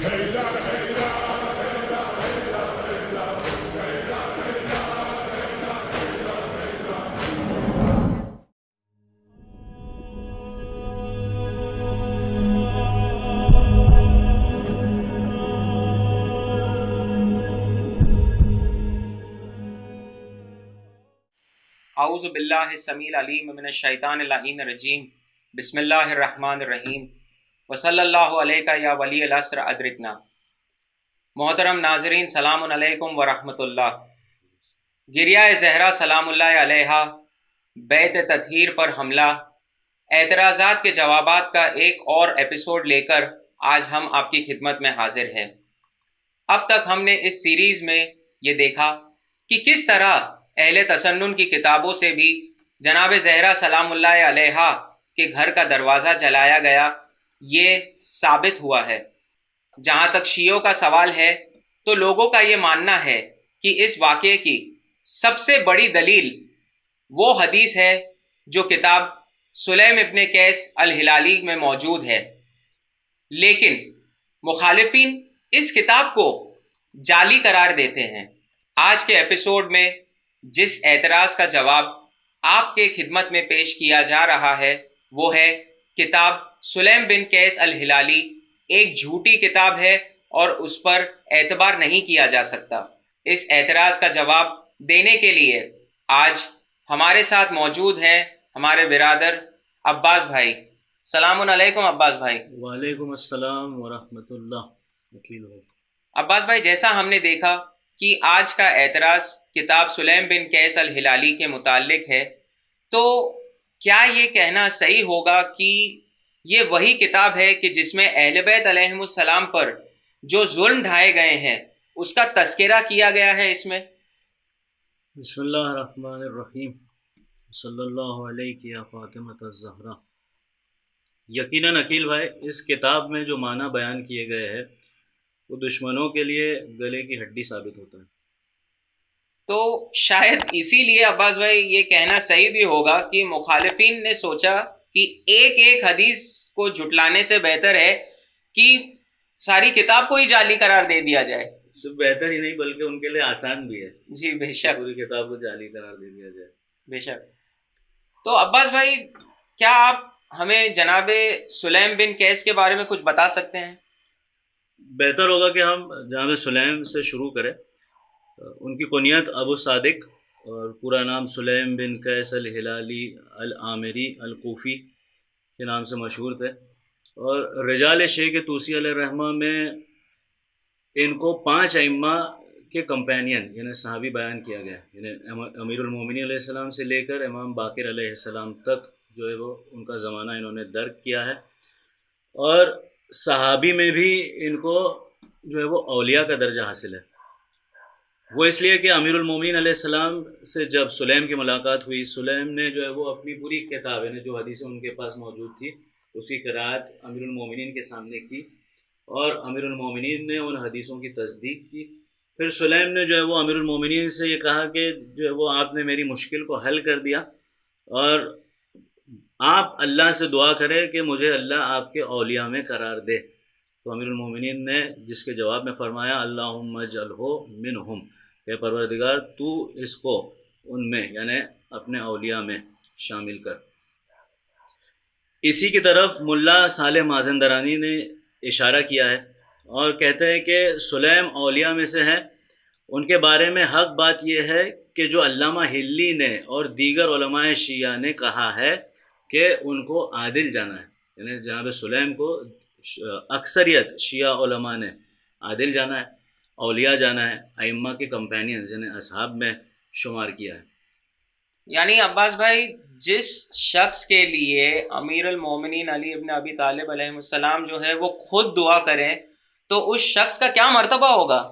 اعوذ باللہ السمیع العلیم من الشیطان اللعین الرجیم بسم اللہ الرحمن الرحیم وصلی اللہ علیہ یا ولی العصر ادرکنا۔ محترم ناظرین، سلام علیکم ورحمۃ اللہ۔ گریہ زہرا سلام اللہ علیہا، بیت تطہیر پر حملہ، اعتراضات کے جوابات کا ایک اور ایپیسوڈ لے کر آج ہم آپ کی خدمت میں حاضر ہیں۔ اب تک ہم نے اس سیریز میں یہ دیکھا کہ کس طرح اہل تسنن کی کتابوں سے بھی جناب زہرا سلام اللہ علیہا کے گھر کا دروازہ جلایا گیا، یہ ثابت ہوا ہے۔ جہاں تک شیعوں کا سوال ہے تو لوگوں کا یہ ماننا ہے کہ اس واقعے کی سب سے بڑی دلیل وہ حدیث ہے جو کتاب سلیم ابن قیس الہلالی میں موجود ہے، لیکن مخالفین اس کتاب کو جعلی قرار دیتے ہیں۔ آج کے ایپیسوڈ میں جس اعتراض کا جواب آپ کے خدمت میں پیش کیا جا رہا ہے وہ ہے کتاب سلیم بن قیس الہلالی ایک جھوٹی کتاب ہے اور اس پر اعتبار نہیں کیا جا سکتا۔ اس اعتراض کا جواب دینے کے لیے آج ہمارے ساتھ موجود ہیں ہمارے برادر عباس بھائی۔ سلام علیکم عباس بھائی۔ وعلیکم السلام ورحمۃ اللہ۔ عباس بھائی، جیسا ہم نے دیکھا کہ آج کا اعتراض کتاب سلیم بن قیس الہلالی کے متعلق ہے، تو کیا یہ کہنا صحیح ہوگا کہ یہ وہی کتاب ہے کہ جس میں اہل بیت علیہم السلام پر جو ظلم ڈھائے گئے ہیں اس کا تذکرہ کیا گیا ہے اس میں؟ بسم اللہ الرحمن الرحیم، صلی اللہ علیہ یا فاطمۃ الزہرا۔ یقیناً عقیل بھائی، اس کتاب میں جو معنی بیان کیے گئے ہیں وہ دشمنوں کے لیے گلے کی ہڈی ثابت ہوتا ہے۔ تو شاید اسی لیے عباس بھائی یہ کہنا صحیح بھی ہوگا کہ مخالفین نے سوچا کہ ایک ایک حدیث کو جھٹلانے سے بہتر ہے کہ ساری کتاب کو ہی جعلی قرار دے دیا جائے۔ صرف بہتر ہی نہیں بلکہ ان کے لیے آسان بھی ہے۔ جی بے شک، پوری کتاب کو جعلی قرار دے دیا جائے۔ بے شک۔ تو عباس بھائی، کیا آپ ہمیں جناب سلیم بن قیس کے بارے میں کچھ بتا سکتے ہیں؟ بہتر ہوگا کہ ہم جناب سلیم سے شروع کریں۔ ان کی کنیت ابو صادق اور پورا نام سلیم بن قیس الہلالی العامری الکوفی کے نام سے مشہور تھے، اور رجال شیخ توسی علیہ الرحمہ میں ان کو 5 ائمہ کے کمپینین یعنی صحابی بیان کیا گیا، یعنی امیر المومنین علیہ السلام سے لے کر امام باقر علیہ السلام تک جو ہے وہ ان کا زمانہ انہوں نے درک کیا ہے۔ اور صحابی میں بھی ان کو جو ہے وہ اولیاء کا درجہ حاصل ہے۔ وہ اس لیے کہ امیر المومنین علیہ السلام سے جب سلیم کی ملاقات ہوئی، سلیم نے جو ہے وہ اپنی پوری کتاب یعنی جو حدیثیں ان کے پاس موجود تھی اس کی قرأت امیر المومنین کے سامنے کی، اور امیر المومنین نے ان حدیثوں کی تصدیق کی۔ پھر سلیم نے جو ہے وہ امیر المومنین سے یہ کہا کہ جو ہے وہ آپ نے میری مشکل کو حل کر دیا، اور آپ اللہ سے دعا کریں کہ مجھے اللہ آپ کے اولیاء میں قرار دے۔ تو امیر المومنین نے جس کے جواب میں فرمایا اللہم اجعلہ منہم، کہ پروردگار تو اس کو ان میں یعنی اپنے اولیاء میں شامل کر۔ اسی کی طرف ملا صالح مازندرانی نے اشارہ کیا ہے اور کہتے ہیں کہ سلیم اولیاء میں سے ہیں۔ ان کے بارے میں حق بات یہ ہے کہ جو علامہ ہلی نے اور دیگر علماء شیعہ نے کہا ہے کہ ان کو عادل جانا ہے، یعنی جناب سلیم کو اکثریت شیعہ علماء نے عادل جانا ہے، اولیاء جانا ہے، ائمہ کے کمپینینز یعنی اصحاب میں شمار کیا ہے۔ یعنی عباس بھائی، جس شخص کے لیے امیر المومنین علی ابن ابی طالب علیہ السلام جو ہے وہ خود دعا کریں تو اس شخص کا کیا مرتبہ ہوگا؟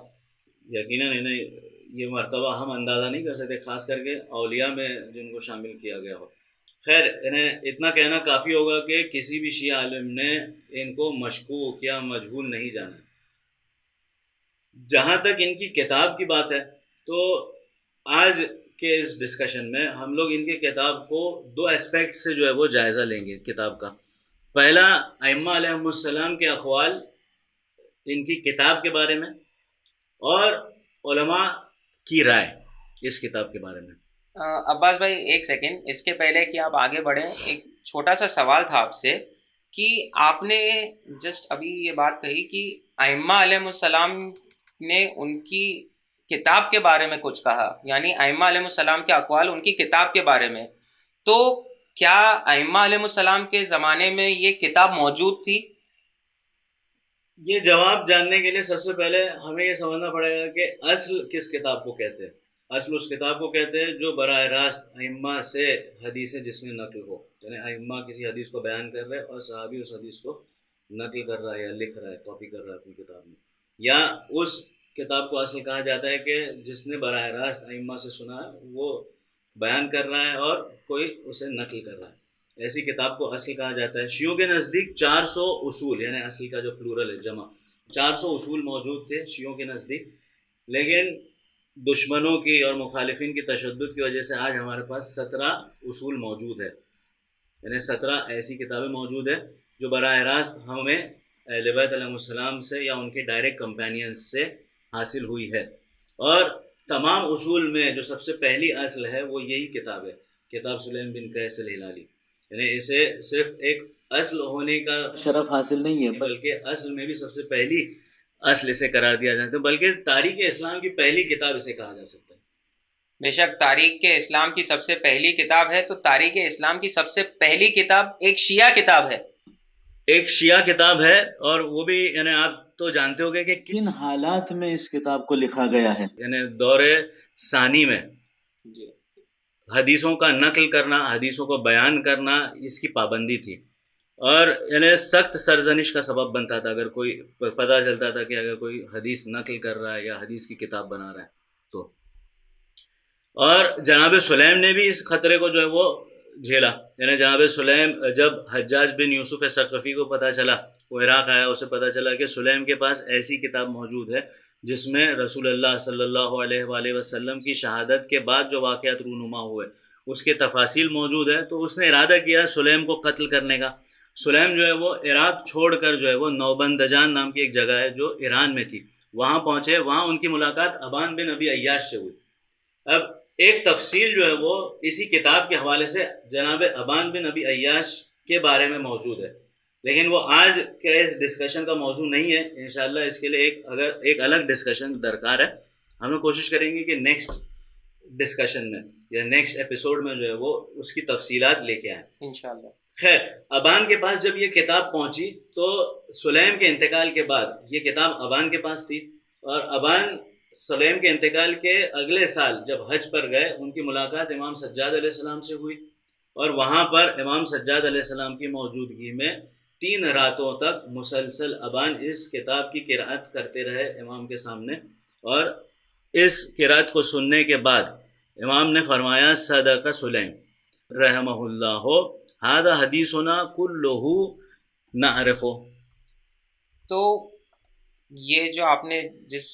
یقیناً یہ مرتبہ ہم اندازہ نہیں کر سکتے، خاص کر کے اولیاء میں جن کو شامل کیا گیا ہو۔ خیر، انہیں اتنا کہنا کافی ہوگا کہ کسی بھی شیعہ عالم نے ان کو مشکوک یا مجہول نہیں جانا۔ جہاں تک ان کی کتاب کی بات ہے تو آج کے اس ڈسکشن میں ہم لوگ ان کی کتاب کو 2 اسپیکٹ سے جو ہے وہ جائزہ لیں گے کتاب کا۔ پہلا، ائمہ علیہم السلام کے اقوال ان کی کتاب کے بارے میں اور علماء کی رائے اس کتاب کے بارے میں. عباس بھائی ایک سیکنڈ، اس کے پہلے کہ آپ آگے بڑھیں، ایک چھوٹا سا سوال تھا آپ سے کہ آپ نے جسٹ ابھی یہ بات کہی کہ ائمہ علیہ السلام نے ان کی کتاب کے بارے میں کچھ کہا، یعنی ائمہ علیہ السلام کے اقوال ان کی کتاب کے بارے میں، تو کیا ائمہ علیہ السلام کے زمانے میں یہ کتاب موجود تھی؟ یہ جواب جاننے کے لیے سب سے پہلے ہمیں یہ سمجھنا پڑے گا کہ اصل کس کتاب کو کہتے ہیں. اصل اس کتاب کو کہتے ہیں جو براہ راست ائمہ سے حدیثیں جس میں نقل ہو، یعنی ائمہ کسی حدیث کو بیان کر رہے اور صحابی اس حدیث کو نقل کر رہا ہے یا لکھ رہا ہے، کاپی کر رہا ہے اپنی کتاب میں. یا اس کتاب کو اصل کہا جاتا ہے کہ جس نے براہ راست ائمہ سے سنا ہے وہ بیان کر رہا ہے اور کوئی اسے نقل کر رہا ہے. ایسی کتاب کو اصل کہا جاتا ہے. شیعوں کے نزدیک 400 اصول، یعنی اصل کا جو پلورل ہے جمع، 400 اصول موجود تھے شیعوں کے نزدیک، لیکن دشمنوں کی اور مخالفین کی تشدد کی وجہ سے آج ہمارے پاس 17 اصول موجود ہے، یعنی 17 ایسی کتابیں موجود ہیں جو براہ راست ہمیں اہل بیت علیہ السلام سے یا ان کے ڈائریکٹ کمپینینز سے حاصل ہوئی ہے. اور تمام اصول میں جو سب سے پہلی اصل ہے وہ یہی کتاب ہے، کتاب سلیم بن قیس الہلالی. یعنی اسے صرف ایک اصل ہونے کا شرف حاصل نہیں ہے بلکہ اصل میں بھی سب سے پہلی اصل اسے قرار دیا جاتا ہے، بلکہ تاریخ اسلام کی پہلی کتاب اسے کہا جا سکتا ہے. بے شک تاریخ کے اسلام کی سب سے پہلی کتاب ہے، تو تاریخ اسلام کی سب سے پہلی کتاب ایک شیعہ کتاب ہے. ایک شیعہ کتاب ہے، اور وہ بھی یعنی آپ تو جانتے ہو گے کہ کن حالات میں اس کتاب کو لکھا گیا ہے. یعنی دور ثانی میں جی حدیثوں کا نقل کرنا، حدیثوں کو بیان کرنا اس کی پابندی تھی، اور یعنی سخت سرزنش کا سبب بنتا تھا اگر کوئی پتہ چلتا تھا کہ اگر کوئی حدیث نقل کر رہا ہے یا حدیث کی کتاب بنا رہا ہے تو. اور جناب سلیم نے بھی اس خطرے کو جو ہے وہ جھیلا. یعنی جناب سلیم جب حجاج بن یوسف ثقفی کو پتہ چلا، وہ عراق آیا، اسے پتہ چلا کہ سلیم کے پاس ایسی کتاب موجود ہے جس میں رسول اللہ صلی اللہ علیہ وآلہ وسلم کی شہادت کے بعد جو واقعات رونما ہوئے اس کے تفاصیل موجود ہے، تو اس نے ارادہ کیا سلیم کو قتل کرنے کا. سلیم جو ہے وہ عراق چھوڑ کر جو ہے وہ نوبندجان نام کی ایک جگہ ہے جو ایران میں تھی، وہاں پہنچے. وہاں ان کی ملاقات ابان بن ابی عیاش سے ہوئی. اب ایک تفصیل جو ہے وہ اسی کتاب کے حوالے سے جناب ابان بن ابی عیاش کے بارے میں موجود ہے، لیکن وہ آج کے اس ڈسکشن کا موضوع نہیں ہے. انشاءاللہ اس کے لیے ایک الگ ڈسکشن درکار ہے. ہم لوگ کوشش کریں گے کہ نیکسٹ ڈسکشن میں یا نیکسٹ ایپیسوڈ میں جو ہے وہ اس کی تفصیلات لے کے آئیں انشاءاللہ. خیر، ابان کے پاس جب یہ کتاب پہنچی تو سلیم کے انتقال کے بعد یہ کتاب ابان کے پاس تھی، اور ابان سلیم کے انتقال کے اگلے سال جب حج پر گئے ان کی ملاقات امام سجاد علیہ السلام سے ہوئی، اور وہاں پر امام سجاد علیہ السلام کی موجودگی میں 3 راتوں تک مسلسل ابان اس کتاب کی قرأت کرتے رہے امام کے سامنے. اور اس قرأت کو سننے کے بعد امام نے فرمایا صدق سلیم رحمہ اللہ ھذا حدیثنا کلہ نعرفہ. تو یہ جو آپ نے جس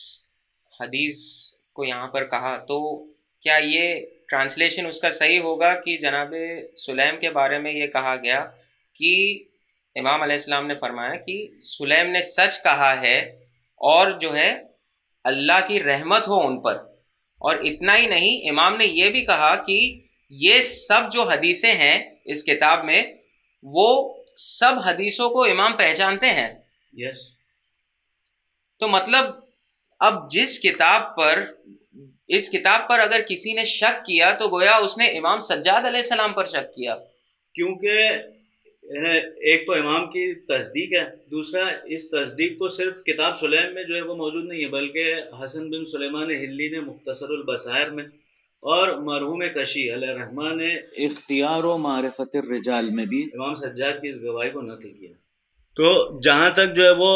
حدیث کو یہاں پر کہا، تو کیا یہ ٹرانسلیشن اس کا صحیح ہوگا کہ جناب سلیم کے بارے میں یہ کہا گیا کہ امام علیہ السلام نے فرمایا کہ سلیم نے سچ کہا ہے اور جو ہے اللہ کی رحمت ہو ان پر، اور اتنا ہی نہیں امام نے یہ بھی کہا کہ یہ سب جو حدیثیں ہیں اس کتاب میں وہ سب حدیثوں کو امام پہچانتے ہیں. یس. تو مطلب اب اس کتاب پر اگر کسی نے شک کیا تو گویا اس نے امام سجاد علیہ السلام پر شک کیا، کیونکہ ایک تو امام کی تصدیق ہے، دوسرا اس تصدیق کو صرف کتاب سلیم میں جو ہے وہ موجود نہیں ہے بلکہ حسن بن سلیمان ہلی نے مختصر البصائر میں اور مرحوم کشی علیہ الرحمٰن نے اختیار و معرفت الرجال میں بھی امام سجاد کی اس گواہی کو نقل کیا. تو جہاں تک جو ہے وہ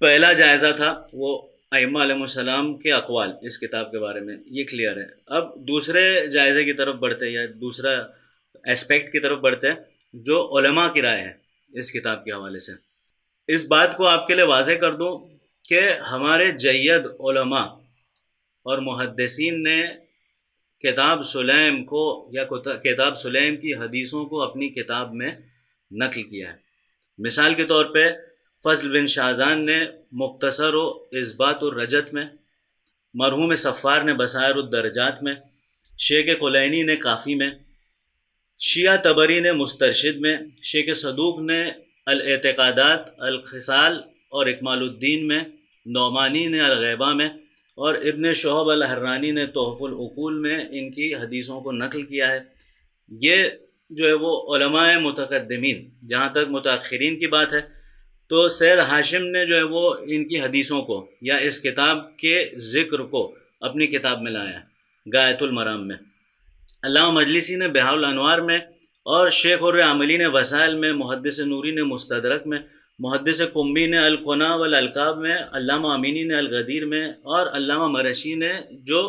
پہلا جائزہ تھا وہ ائمہ علیہ السلام کے اقوال اس کتاب کے بارے میں، یہ کلیئر ہے. اب دوسرے جائزے کی طرف بڑھتے یا دوسرا اسپیکٹ کی طرف بڑھتے ہیں جو علماء کی رائے ہے اس کتاب کے حوالے سے. اس بات کو آپ کے لیے واضح کر دوں کہ ہمارے جید علماء اور محدثین نے کتاب سلیم کو یا کتاب سلیم کی حدیثوں کو اپنی کتاب میں نقل کیا ہے. مثال کے طور پہ فضل بن شاہزان نے مختصر و اثبات الرجت میں، مرحوم صفار نے بصائر الدرجات میں، شیخ کلینی نے کافی میں، شیعہ طبری نے مسترشد میں، شیخ صدوق نے الاعتقادات الخصال اور اکمال الدین میں، نعمانی نے الغیبہ میں، اور ابن شہاب الحرانی نے تحف العقول میں ان کی حدیثوں کو نقل کیا ہے۔ یہ جو ہے وہ علماء متقدمین، جہاں تک متاخرین کی بات ہے تو سید ہاشم نے جو ہے وہ ان کی حدیثوں کو یا اس کتاب کے ذکر کو اپنی کتاب میں لایا ہے، غایۃ المرام میں، علامہ مجلسی نے بہاء الانوار میں، اور شیخ العاملی نے وسائل میں، محدث نوری نے مستدرک میں، محدث قمی نے القنا والالقاب میں، علامہ امینی نے الغدیر میں، اور علامہ مرشی نے جو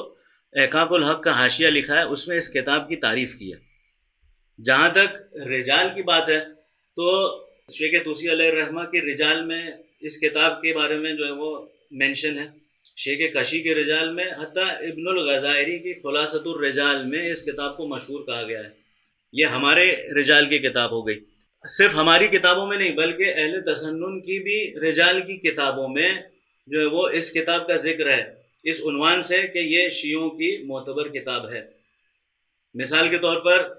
احقاق الحق کا حاشیہ لکھا ہے اس میں اس کتاب کی تعریف کی ہے۔ جہاں تک رجال کی بات ہے تو شیخ طوسی علیہ الرحمہ کے رجال میں اس کتاب کے بارے میں جو ہے وہ مینشن ہے، شیخ کشی کے رجال میں، حتیٰ ابن الغزائری کی خلاصۃ الرجال میں اس کتاب کو مشہور کہا گیا ہے۔ یہ ہمارے رجال کی کتاب ہو گئی، صرف ہماری کتابوں میں نہیں بلکہ اہل تسنن کی بھی رجال کی کتابوں میں جو ہے وہ اس کتاب کا ذکر ہے، اس عنوان سے کہ یہ شیعوں کی معتبر کتاب ہے۔ مثال کے طور پر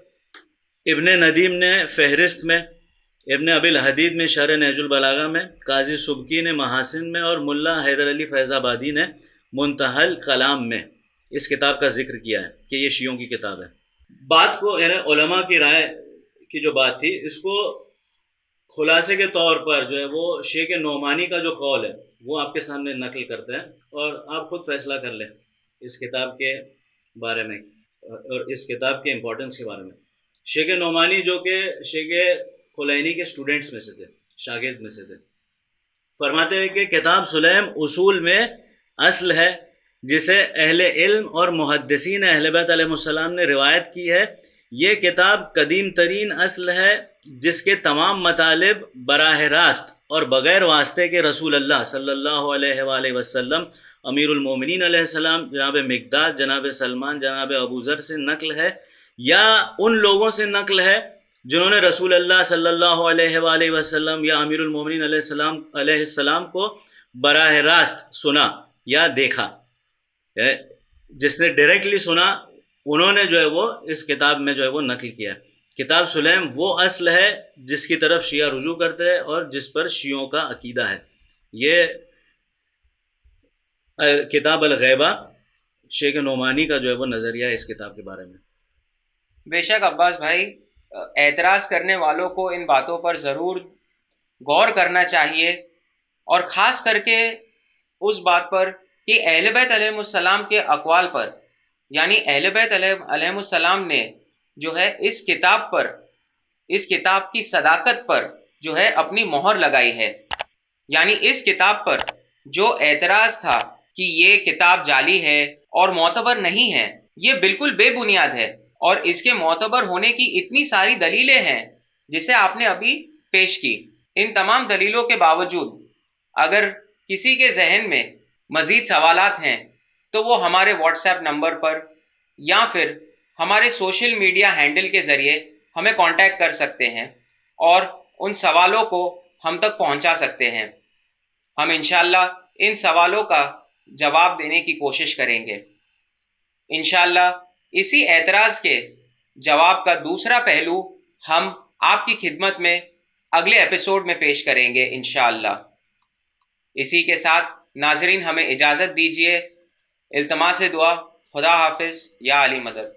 ابن ندیم نے فہرست میں، ابن ابی الحدید نے شرح نہج البلاغہ میں، قاضی سبکی نے محاسن میں، اور ملا حیدر علی فیض آبادی نے منتہی الکلام میں اس کتاب کا ذکر کیا ہے کہ یہ شیعوں کی کتاب ہے۔ بات کو یعنی علماء کی رائے کی جو بات تھی، اس کو خلاصے کے طور پر جو ہے وہ شیخ نعمانی کا جو قول ہے وہ آپ کے سامنے نقل کرتے ہیں، اور آپ خود فیصلہ کر لیں اس کتاب کے بارے میں اور اس کتاب کے امپورٹنس کے بارے میں۔ شیخ نعمانی جو کہ شیخ کلینی کے اسٹوڈنٹس میں سے تھے، شاگرد میں سے تھے، فرماتے ہیں کہ کتاب سلیم اصول میں اصل ہے جسے اہل علم اور محدثین اہل بیت علیہ السلام نے روایت کی ہے۔ یہ کتاب قدیم ترین اصل ہے جس کے تمام مطالب براہ راست اور بغیر واسطے کے رسول اللہ صلی اللہ علیہ وآلہ وسلم، امیر المومنین علیہ السلام، جناب مقداد، جناب سلمان، جناب ابو ذر سے نقل ہے، یا ان لوگوں سے نقل ہے جنہوں نے رسول اللہ صلی اللہ علیہ وآلہ وسلم یا امیر المومنین علیہ السلام کو براہ راست سنا یا دیکھا۔ جس نے ڈائریکٹلی سنا انہوں نے جو ہے وہ اس کتاب میں جو ہے وہ نقل کیا ہے۔ کتاب سلیم وہ اصل ہے جس کی طرف شیعہ رجوع کرتے ہیں اور جس پر شیعوں کا عقیدہ ہے۔ یہ کتاب الغیبہ شیخ نعمانی کا جو ہے وہ نظریہ ہے اس کتاب کے بارے میں۔ بے شک عباس بھائی، اعتراض کرنے والوں کو ان باتوں پر ضرور غور کرنا چاہیے، اور خاص کر کے اس بات پر کہ اہل بیت علیہ السلام کے اقوال پر، یعنی اہل بیت علیہ السلام نے جو ہے اس کتاب پر، اس کتاب کی صداقت پر جو ہے اپنی مہر لگائی ہے۔ یعنی اس کتاب پر جو اعتراض تھا کہ یہ کتاب جعلی ہے اور معتبر نہیں ہے، یہ بالکل بے بنیاد ہے، اور اس کے معتبر ہونے کی اتنی ساری دلیلیں ہیں جسے آپ نے ابھی پیش کی۔ ان تمام دلیلوں کے باوجود اگر کسی کے ذہن میں مزید سوالات ہیں تو وہ ہمارے واٹس ایپ نمبر پر یا پھر ہمارے سوشل میڈیا ہینڈل کے ذریعے ہمیں کانٹیکٹ کر سکتے ہیں اور ان سوالوں کو ہم تک پہنچا سکتے ہیں۔ ہم انشاءاللہ ان سوالوں کا جواب دینے کی کوشش کریں گے۔ انشاءاللہ اسی اعتراض کے جواب کا دوسرا پہلو ہم آپ کی خدمت میں اگلے ایپیسوڈ میں پیش کریں گے انشاءاللہ۔ اسی کے ساتھ ناظرین ہمیں اجازت دیجیے، التماس دعا، خدا حافظ، یا علی مدد۔